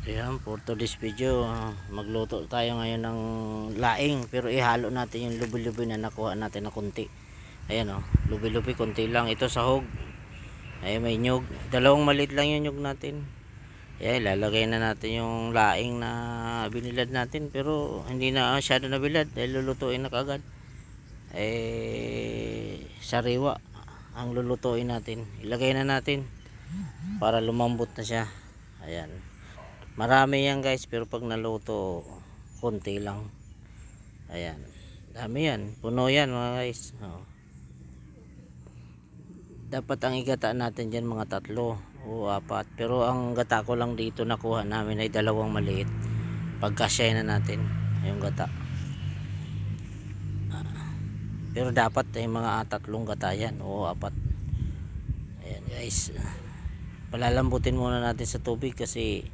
Ayan, for today's video, magluto tayo ngayon ng laing, pero ihalo natin yung lubi-lubi na nakuha natin na kunti. Ayan o, lubi-lubi kunti lang. Ito sahog. Ayan, may nyug. Dalawang maliit lang yung nyug natin. Ayan, lalagay na natin yung laing na binilad natin, pero hindi na masyado na bilad dahil lulutuin na kagad. Sariwa ang lulutuin natin. Ilagay na natin para lumambot na siya. Ayan. Marami yan guys, pero pag naluto konti lang. Ayan, dami yan, puno yan mga guys. Dapat ang igata natin dyan mga 3 o 4, pero ang gata ko lang dito nakuha namin ay 2 maliit. Pagkasya na natin yung gata, pero dapat ay mga 3 gata yan o 4. Ayan guys, palalambutin muna natin sa tubig kasi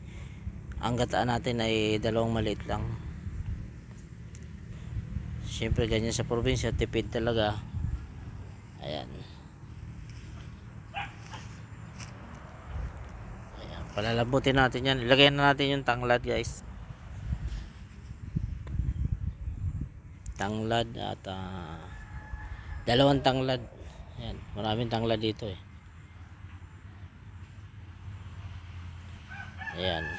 ang gataan natin ay 2 maliit lang. Siyempre ganyan sa probinsya, tipid talaga. Ayan. Ayan, palalambutin natin yan. Ilagay na natin yung tanglad guys. Tanglad at 2 tanglad. Ayan, maraming tanglad dito eh. Ayan,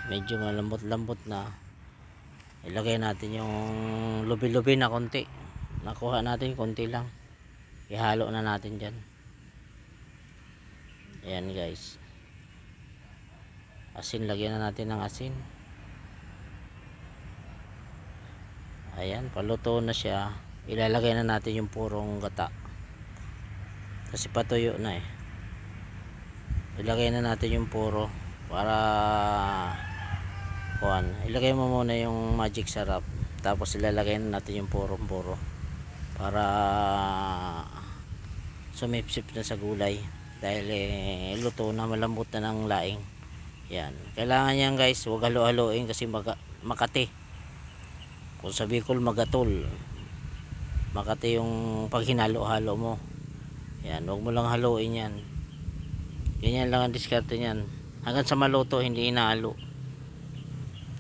medyo malambot-lambot na. Ilagay natin yung lubi-lubi na konti. Nakuha natin konti lang. Ihalo na natin dyan. Ayan guys. Asin, lagyan na natin ng asin. Ayan, paluto na siya. Ilalagay na natin yung purong gata kasi patuyo na eh. Ilagay na natin yung puro para ilagay mo muna yung magic sarap, tapos ilalagay na natin yung puro para sumipsip na sa gulay dahil luto na, malambot na ng laing. Yan, kailangan yan guys, huwag halo-haloin kasi makati. Kung sa Bicol magatol, makati yung pag hinalo-halo mo. Yan, huwag mo lang haluin yan. Ganyan lang ang diskarte niyan hanggang sa maluto, hindi inahalo.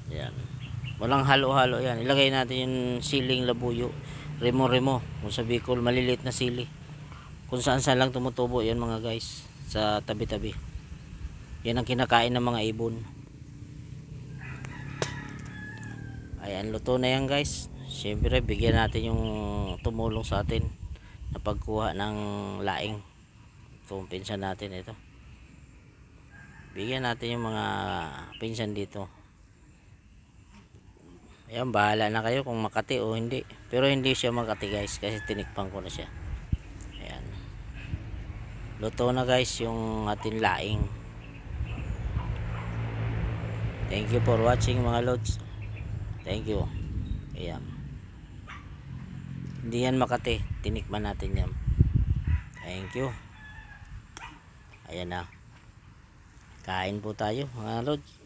Yan, walang halo-halo yan. Ilagay natin yung siling labuyo, remo-remo. Kung sa Bicol, maliliit na sili. Kung saan-saan lang tumutubo yan mga guys, sa tabi-tabi. Yan ang kinakain ng mga ibon. Ayan, luto na yan guys. Siyempre, bigyan natin yung tumulong sa atin na pagkuha ng laing. Itong pinsan natin ito. Bigyan natin yung mga pinsan dito. Ayan, bahala na kayo kung makati o hindi. Pero hindi siya makati guys kasi tinikpan ko na siya. Ayan. Luto na guys yung ating laing. Thank you for watching mga lods. Thank you. Ayan. Hindi yan makati. Tinikman natin yan. Thank you. Ayan na. Kain po tayo mga lods.